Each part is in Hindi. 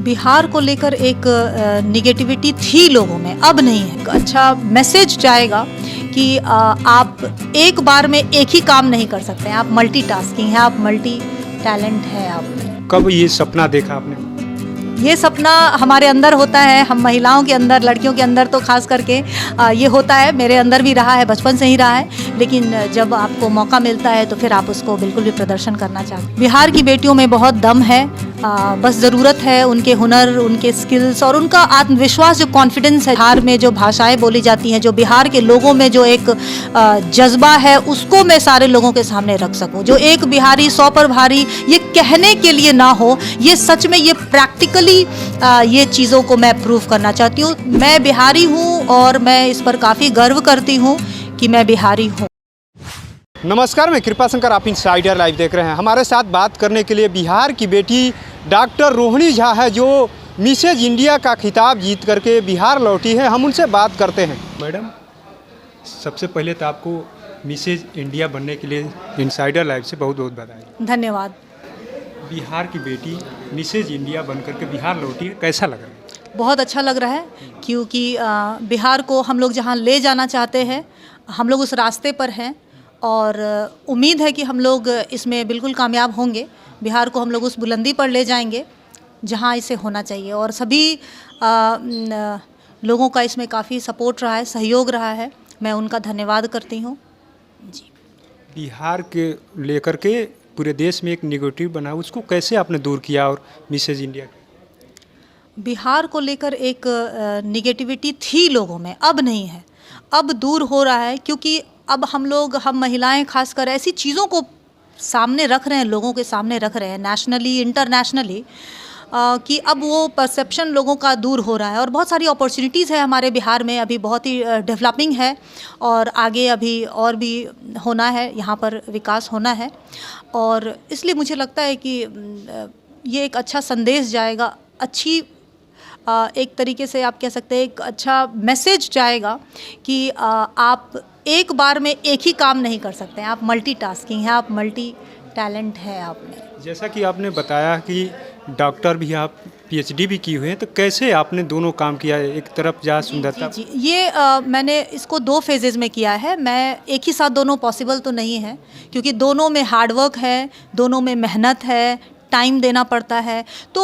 बिहार को लेकर एक निगेटिविटी थी लोगों में, अब नहीं है। अच्छा मैसेज जाएगा कि आप एक बार में एक ही काम नहीं कर सकते हैं, आप मल्टीटास्किंग हैं, आप मल्टी टैलेंट है आप। कब ये सपना देखा आपने? ये सपना हमारे अंदर होता है, हम महिलाओं के अंदर, लड़कियों के अंदर तो खास करके ये होता है, मेरे अंदर भी रहा है, बचपन से ही रहा है। लेकिन जब आपको मौका मिलता है तो फिर आप उसको बिल्कुल भी प्रदर्शन करना चाहते हैं। बिहार की बेटियों में बहुत दम है, बस ज़रूरत है उनके हुनर, उनके स्किल्स और उनका आत्मविश्वास, जो कॉन्फिडेंस है। बिहार में जो भाषाएं बोली जाती हैं, जो बिहार के लोगों में जो एक जज्बा है, उसको मैं सारे लोगों के सामने रख सकूं। जो एक बिहारी 100 पर भारी, ये कहने के लिए ना हो, ये सच में, ये प्रैक्टिकली ये चीज़ों को मैं प्रूव करना चाहती हूँ। मैं बिहारी हूँ और मैं इस पर काफ़ी गर्व करती हूँ कि मैं बिहारी हूँ। नमस्कार, मैं कृपा शंकर, आप इनसाइडर लाइव देख रहे हैं। हमारे साथ बात करने के लिए बिहार की बेटी डॉक्टर रोहिणी झा है, जो मिसेज इंडिया का खिताब जीत करके बिहार लौटी है। हम उनसे बात करते हैं। मैडम, सबसे पहले तो आपको मिसेज इंडिया बनने के लिए इनसाइडर लाइव से बहुत बहुत बधाई। धन्यवाद। बिहार की बेटी मिसेज इंडिया बन करके बिहार लौटी है, कैसा लग रहा है? बहुत अच्छा लग रहा है, क्योंकि बिहार को हम लोग जहाँ ले जाना चाहते हैं, हम लोग उस रास्ते पर हैं और उम्मीद है कि हम लोग इसमें बिल्कुल कामयाब होंगे। बिहार को हम लोग उस बुलंदी पर ले जाएंगे जहाँ इसे होना चाहिए। और सभी लोगों का इसमें काफ़ी सपोर्ट रहा है, सहयोग रहा है, मैं उनका धन्यवाद करती हूँ जी। बिहार के लेकर के पूरे देश में एक निगेटिव बना, उसको कैसे आपने दूर किया? और मिसेज इंडिया बिहार को लेकर एक निगेटिविटी थी लोगों में, अब नहीं है, अब दूर हो रहा है। क्योंकि अब हम महिलाएं खासकर ऐसी चीज़ों को सामने रख रहे हैं, लोगों के सामने रख रहे हैं, नेशनली, इंटरनेशनली, कि अब वो परसेप्शन लोगों का दूर हो रहा है। और बहुत सारी अपॉर्चुनिटीज़ है हमारे बिहार में, अभी बहुत ही डेवलपिंग है और आगे अभी और भी होना है, यहाँ पर विकास होना है। और इसलिए मुझे लगता है कि ये एक अच्छा संदेश जाएगा, अच्छी एक तरीके से आप कह सकते हैं एक अच्छा मैसेज जाएगा कि आप एक बार में एक ही काम नहीं कर सकते हैं, आप मल्टीटास्किंग हैं, आप मल्टी टैलेंट है आप में। जैसा कि आपने बताया कि डॉक्टर भी आप, पीएचडी भी की हुए हैं, तो कैसे आपने दोनों काम किया है? एक तरफ जहाँ सुंदरता जी, ये मैंने इसको 2 फेजेज़ में किया है। मैं एक ही साथ दोनों पॉसिबल तो नहीं है, क्योंकि दोनों में हार्डवर्क है, दोनों में मेहनत है, टाइम देना पड़ता है। तो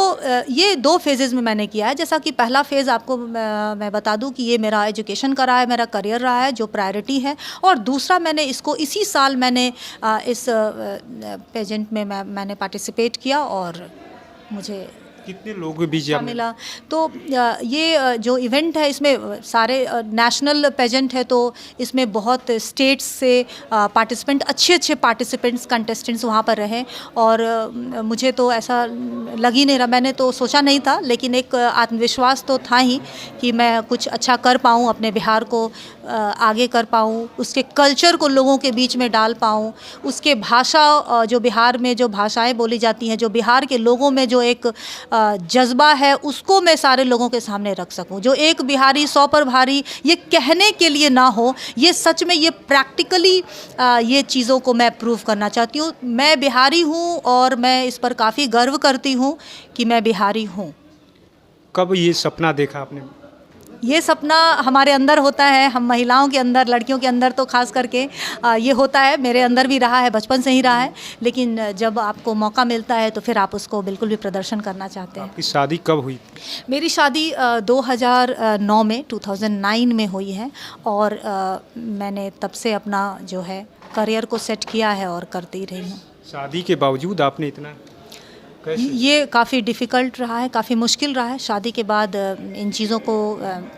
ये 2 फेजेज़ में मैंने किया है। जैसा कि पहला फेज़ आपको मैं बता दूं कि ये मेरा एजुकेशन का रहा है, मेरा करियर रहा है, जो प्रायोरिटी है। और दूसरा, मैंने इसको इसी साल मैंने इस पेजेंट में मैंने पार्टिसिपेट किया और मुझे कितने लोगों के बीच मिला। तो ये जो इवेंट है, इसमें सारे नेशनल पेजेंट है, तो इसमें बहुत स्टेट्स से पार्टिसिपेंट, अच्छे पार्टिसिपेंट्स, कंटेस्टेंट्स वहाँ पर रहे। और मुझे तो ऐसा लग ही नहीं रहा, मैंने तो सोचा नहीं था, लेकिन एक आत्मविश्वास तो था ही कि मैं कुछ अच्छा कर पाऊँ, अपने बिहार को आगे कर पाऊँ, उसके कल्चर को लोगों के बीच में डाल पाऊँ, उसके भाषा, जो बिहार में जो भाषाएं बोली जाती हैं, जो बिहार के लोगों में जो एक जज्बा है, उसको मैं सारे लोगों के सामने रख सकूं। जो एक बिहारी 100 पर भारी, ये कहने के लिए ना हो, ये सच में, ये प्रैक्टिकली ये चीज़ों को मैं प्रूव करना चाहती हूँ। मैं बिहारी हूँ और मैं इस पर काफ़ी गर्व करती हूँ कि मैं बिहारी हूँ। कब ये सपना देखा आपने? ये सपना हमारे अंदर होता है, हम महिलाओं के अंदर, लड़कियों के अंदर तो खास करके ये होता है, मेरे अंदर भी रहा है, बचपन से ही रहा है। लेकिन जब आपको मौका मिलता है तो फिर आप उसको बिल्कुल भी प्रदर्शन करना चाहते हैं। आपकी शादी कब हुई? मेरी शादी 2009 में 2009 में हुई है। और मैंने तब से अपना जो है करियर को सेट किया है और करती रही हूँ। शादी के बावजूद आपने इतना कैसे? ये काफ़ी डिफ़िकल्ट रहा है, काफ़ी मुश्किल रहा है। शादी के बाद इन चीज़ों को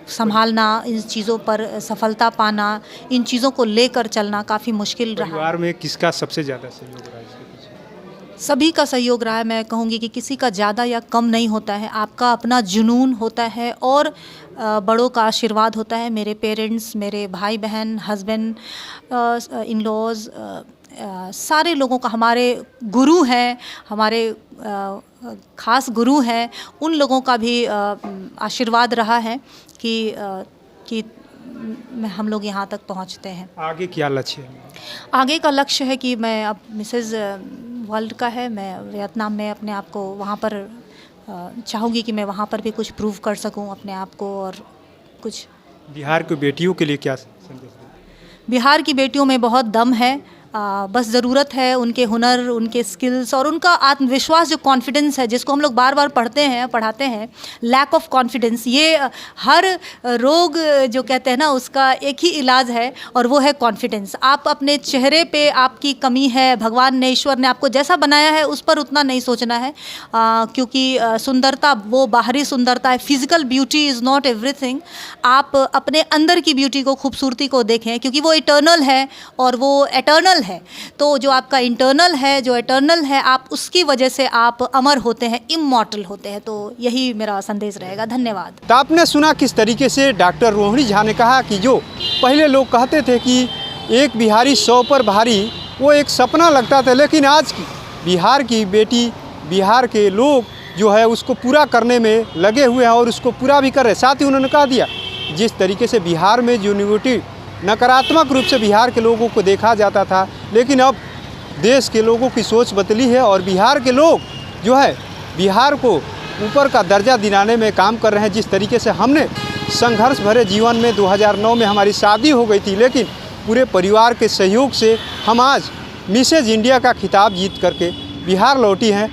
संभालना, इन चीज़ों पर सफलता पाना, इन चीज़ों को लेकर चलना काफ़ी मुश्किल रहा। परिवार में किसका सबसे ज़्यादा सहयोग रहा है इसके पीछे? सभी का सहयोग रहा है। मैं कहूँगी कि किसी का ज़्यादा या कम नहीं होता है, आपका अपना जुनून होता है और बड़ों का आशीर्वाद होता है। मेरे पेरेंट्स, मेरे भाई बहन, हस्बैंड, इन लॉज, सारे लोगों का, हमारे गुरु हैं, हमारे ख़ास गुरु हैं, उन लोगों का भी आशीर्वाद रहा है कि हम लोग यहाँ तक पहुँचते हैं। आगे क्या लक्ष्य है? आगे का लक्ष्य है कि मैं अब मिसेज़ वर्ल्ड का है, मैं वियतनाम में अपने आप को वहाँ पर चाहूँगी कि मैं वहाँ पर भी कुछ प्रूव कर सकूँ अपने आप को और कुछ। बिहार की बेटियों के लिए क्या संदेश दें? बिहार की बेटियों में बहुत दम है, बस ज़रूरत है उनके हुनर, उनके स्किल्स और उनका आत्मविश्वास, जो कॉन्फिडेंस है जिसको हम लोग बार बार पढ़ाते हैं, लैक ऑफ कॉन्फिडेंस। ये हर रोग जो कहते हैं ना उसका एक ही इलाज है और वो है कॉन्फिडेंस। आप अपने चेहरे पे आपकी कमी है, भगवान ने, ईश्वर ने आपको जैसा बनाया है उस पर उतना नहीं सोचना है, क्योंकि सुंदरता वो बाहरी सुंदरता है, physical beauty is not everything. आप अपने अंदर की ब्यूटी को, खूबसूरती को देखें, क्योंकि वो इटर्नल है और वो एटर्नल है। तो जो आपका इंटरनल है, जो एटर्नल है, आप उसकी वजह से आप अमर होते हैं, इमॉर्टल होते हैं। तो यही मेरा संदेश रहेगा। धन्यवाद। तो आपने सुना किस तरीके से डॉक्टर रोहिणी झा ने कहा कि जो पहले लोग कहते थे कि एक बिहारी 100 पर भारी, वो एक सपना लगता था, लेकिन आज की बिहार की बेटी, बिहार के लोग जो है उसको पूरा करने में लगे हुए हैं और उसको पूरा भी कर रहे हैं। साथ ही उन्होंने कहा दिया जिस तरीके से बिहार में जो नकारात्मक रूप से बिहार के लोगों को देखा जाता था, लेकिन अब देश के लोगों की सोच बदली है और बिहार के लोग जो है बिहार को ऊपर का दर्जा दिलाने में काम कर रहे हैं। जिस तरीके से हमने संघर्ष भरे जीवन में 2009 में हमारी शादी हो गई थी, लेकिन पूरे परिवार के सहयोग से हम आज मिसेज इंडिया का खिताब जीत करके बिहार लौटी हैं।